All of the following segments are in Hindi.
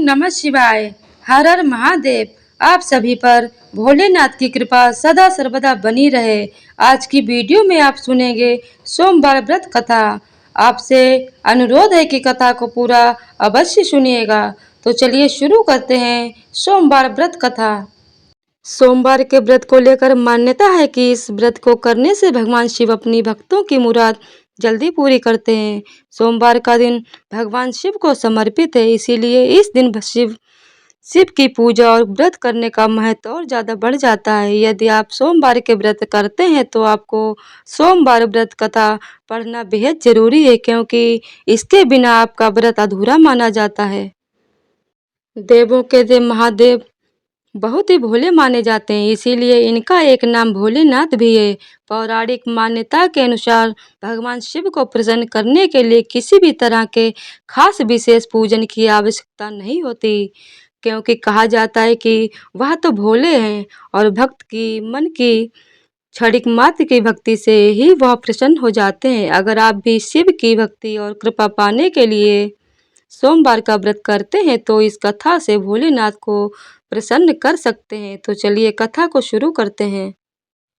नमः शिवाय। हर हर महादेव। आप सभी पर भोलेनाथ की कृपा सदा सर्वदा बनी रहे। आज की वीडियो में आप सुनेंगे सोमवार व्रत कथा। आपसे अनुरोध है कि कथा को पूरा अवश्य सुनिएगा। तो चलिए शुरू करते हैं सोमवार व्रत कथा। सोमवार के व्रत को लेकर मान्यता है कि इस व्रत को करने से भगवान शिव अपनी भक्तों की मुराद जल्दी पूरी करते हैं। सोमवार का दिन भगवान शिव को समर्पित है, इसीलिए इस दिन शिव शिव की पूजा और व्रत करने का महत्व और ज़्यादा बढ़ जाता है। यदि आप सोमवार के व्रत करते हैं तो आपको सोमवार व्रत कथा पढ़ना बेहद जरूरी है, क्योंकि इसके बिना आपका व्रत अधूरा माना जाता है। देवों के देव महादेव बहुत ही भोले माने जाते हैं, इसीलिए इनका एक नाम भोलेनाथ भी है। पौराणिक मान्यता के अनुसार भगवान शिव को प्रसन्न करने के लिए किसी भी तरह के खास विशेष पूजन की आवश्यकता नहीं होती, क्योंकि कहा जाता है कि वह तो भोले हैं और भक्त की मन की क्षणिक मात्र की भक्ति से ही वह प्रसन्न हो जाते हैं। अगर आप भी शिव की भक्ति और कृपा पाने के लिए सोमवार का व्रत करते हैं तो इस कथा से भोलेनाथ को प्रसन्न कर सकते हैं। तो चलिए कथा को शुरू करते हैं।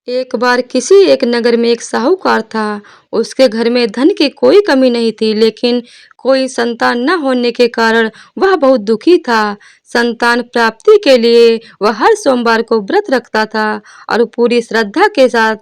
एक बार किसी एक नगर में एक साहूकार था। उसके घर में धन की कोई कमी नहीं थी, लेकिन कोई संतान न होने के कारण वह बहुत दुखी था। संतान प्राप्ति के लिए वह हर सोमवार को व्रत रखता था और पूरी श्रद्धा के साथ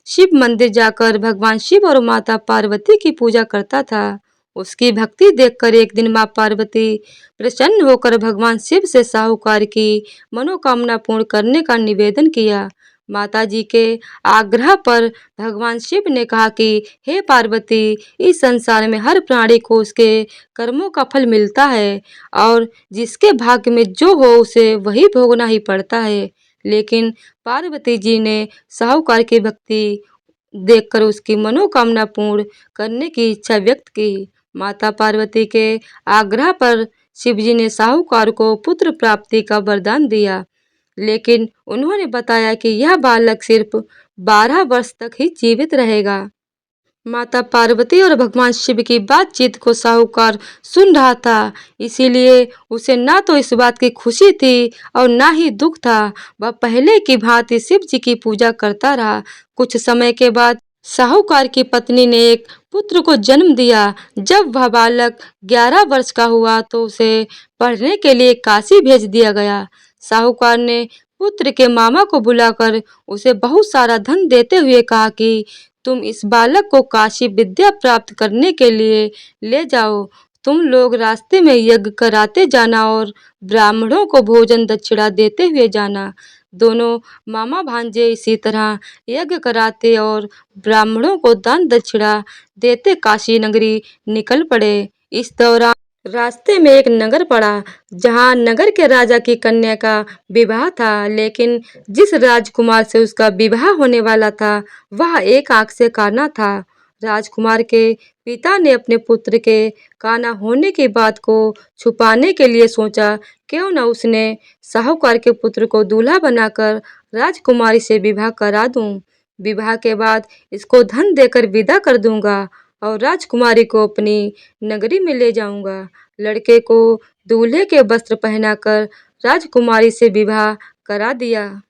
शिव मंदिर जाकर भगवान शिव और माता पार्वती की पूजा करता था। उसकी भक्ति देखकर एक दिन माँ पार्वती प्रसन्न होकर भगवान शिव से साहूकार की मनोकामना पूर्ण करने का निवेदन किया। माताजी के आग्रह पर भगवान शिव ने कहा कि हे पार्वती, इस संसार में हर प्राणी को उसके कर्मों का फल मिलता है और जिसके भाग्य में जो हो उसे वही भोगना ही पड़ता है। लेकिन पार्वती जी ने साहूकार की भक्ति देखकर उसकी मनोकामना पूर्ण करने की इच्छा व्यक्त की। माता पार्वती के आग्रह पर शिवजी ने साहूकार को पुत्र प्राप्ति का वरदान दिया, लेकिन उन्होंने बताया कि यह बालक सिर्फ 12 वर्ष तक ही जीवित रहेगा। माता पार्वती और भगवान शिव की बातचीत को साहूकार सुन रहा था, इसीलिए उसे ना तो इस बात की खुशी थी और ना ही दुख था। वह पहले की भांति शिव जी की पूजा करता रहा। कुछ समय के बाद साहूकार की पत्नी ने एक पुत्र को जन्म दिया। जब वह बालक 11 वर्ष का हुआ तो उसे पढ़ने के लिए काशी भेज दिया गया। साहूकार ने पुत्र के मामा को बुलाकर उसे बहुत सारा धन देते हुए कहा कि तुम इस बालक को काशी विद्या प्राप्त करने के लिए ले जाओ। तुम लोग रास्ते में यज्ञ कराते जाना और ब्राह्मणों को भोजन दक्षिणा देते हुए जाना। दोनों मामा भांजे इसी तरह यज्ञ कराते और ब्राह्मणों को दान दक्षिणा देते काशी नगरी निकल पड़े। इस दौरान रास्ते में एक नगर पड़ा, जहां नगर के राजा की कन्या का विवाह था, लेकिन जिस राजकुमार से उसका विवाह होने वाला था वह एक आंख से काना था। राजकुमार के पिता ने अपने पुत्र के काना होने की बात को छुपाने के लिए सोचा, क्यों न उसने साहूकार के पुत्र को दूल्हा बनाकर राजकुमारी से विवाह करा दूं। विवाह के बाद इसको धन देकर विदा कर दूंगा और राजकुमारी को अपनी नगरी में ले जाऊंगा। लड़के को दूल्हे के वस्त्र पहनाकर राजकुमारी से विवाह करा दिया।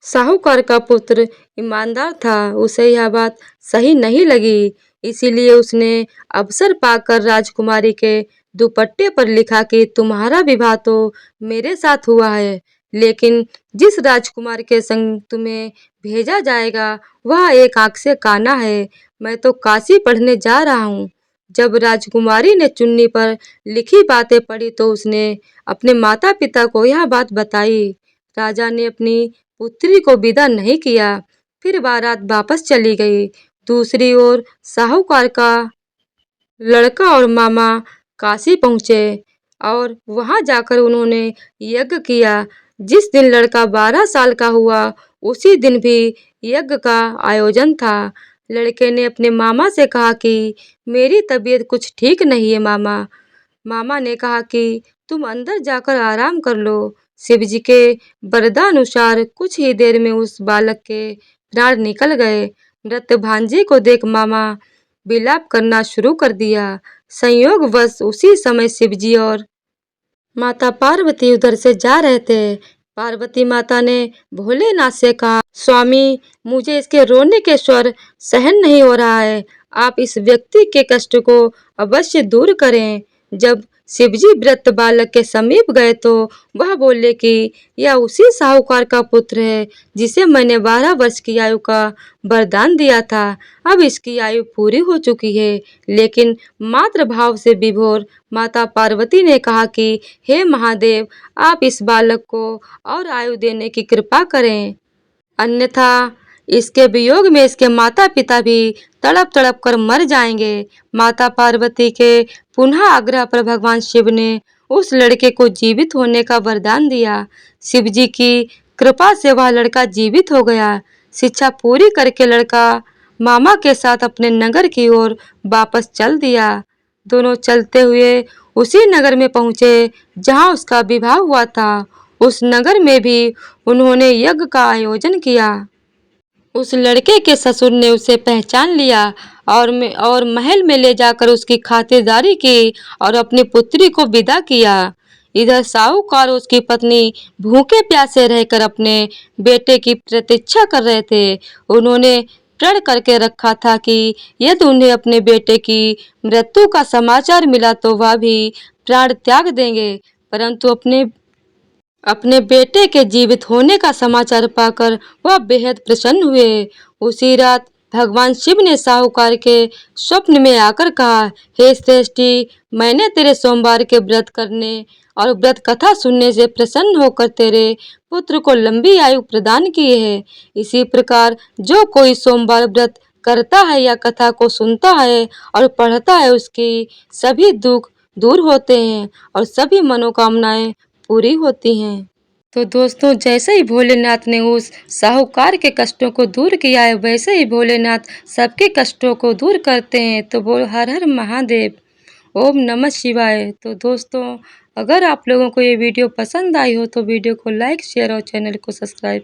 साहूकार का पुत्र ईमानदार था, उसे यह बात सही नहीं लगी, इसीलिए उसने अवसर पाकर राजकुमारी के दुपट्टे पर लिखा कि तुम्हारा विवाह तो मेरे साथ हुआ है, लेकिन जिस राजकुमार के संग तुम्हें भेजा जाएगा वह एक आंख से काना है। मैं तो काशी पढ़ने जा रहा हूँ। जब राजकुमारी ने चुन्नी पर लिखी बातें पढ़ी तो उसने अपने माता पिता को यह बात बताई। राजा ने अपनी पुत्री को विदा नहीं किया, फिर बारात वापस चली गई। दूसरी ओर साहूकार का लड़का और मामा काशी पहुंचे और वहां जाकर उन्होंने यज्ञ किया। जिस दिन लड़का 12 साल का हुआ उसी दिन भी यज्ञ का आयोजन था। लड़के ने अपने मामा से कहा कि मेरी तबीयत कुछ ठीक नहीं है मामा। मामा ने कहा कि तुम अंदर जाकर आराम कर लो। शिवजी के वरदानुसार कुछ ही देर में उस बालक के प्राण निकल गए। मृत भांजे को देख मामा विलाप करना शुरू कर दिया। संयोगवश उसी समय शिवजी और माता पार्वती उधर से जा रहे थे। पार्वती माता ने भोलेनाथ से कहा, स्वामी, मुझे इसके रोने के स्वर सहन नहीं हो रहा है। आप इस व्यक्ति के कष्ट को अवश्य दूर करें। जब शिवजी वृद्ध बालक के समीप गए तो वह बोले कि यह उसी साहूकार का पुत्र है जिसे मैंने 12 वर्ष की आयु का वरदान दिया था। अब इसकी आयु पूरी हो चुकी है। लेकिन मातृ भाव से विभोर माता पार्वती ने कहा कि हे महादेव, आप इस बालक को और आयु देने की कृपा करें, अन्यथा इसके वियोग में इसके माता पिता भी तड़प तड़प कर मर जाएंगे। माता पार्वती के पुनः आग्रह पर भगवान शिव ने उस लड़के को जीवित होने का वरदान दिया। शिव जी की कृपा से वह लड़का जीवित हो गया। शिक्षा पूरी करके लड़का मामा के साथ अपने नगर की ओर वापस चल दिया। दोनों चलते हुए उसी नगर में पहुंचे जहां उसका विवाह हुआ था। उस नगर में भी उन्होंने यज्ञ का आयोजन किया। उस लड़के के ससुर ने उसे पहचान लिया और महल में ले जाकर उसकी खातिरदारी की और अपनी पुत्री को विदा किया। इधर साहूकार और उसकी पत्नी भूखे प्यासे रहकर अपने बेटे की प्रतीक्षा कर रहे थे। उन्होंने प्रण करके रखा था कि यदि उन्हें अपने बेटे की मृत्यु का समाचार मिला तो वह भी प्राण त्याग देंगे। परंतु अपने बेटे के जीवित होने का समाचार पाकर वह बेहद प्रसन्न हुए। उसी रात भगवान शिव ने साहूकार के स्वप्न में आकर कहा, हे श्रेष्ठी, मैंने तेरे सोमवार के व्रत करने और व्रत कथा सुनने से प्रसन्न होकर तेरे पुत्र को लंबी आयु प्रदान की है। इसी प्रकार जो कोई सोमवार व्रत करता है या कथा को सुनता है और पढ़ता है, उसकी सभी दुख दूर होते हैं और सभी मनोकामनाएं पूरी होती हैं। तो दोस्तों, जैसे ही भोलेनाथ ने उस साहूकार के कष्टों को दूर किया है, वैसे ही भोलेनाथ सबके कष्टों को दूर करते हैं। तो बोल हर हर महादेव, ओम नमः शिवाय। तो दोस्तों, अगर आप लोगों को ये वीडियो पसंद आई हो तो वीडियो को लाइक, शेयर और चैनल को सब्सक्राइब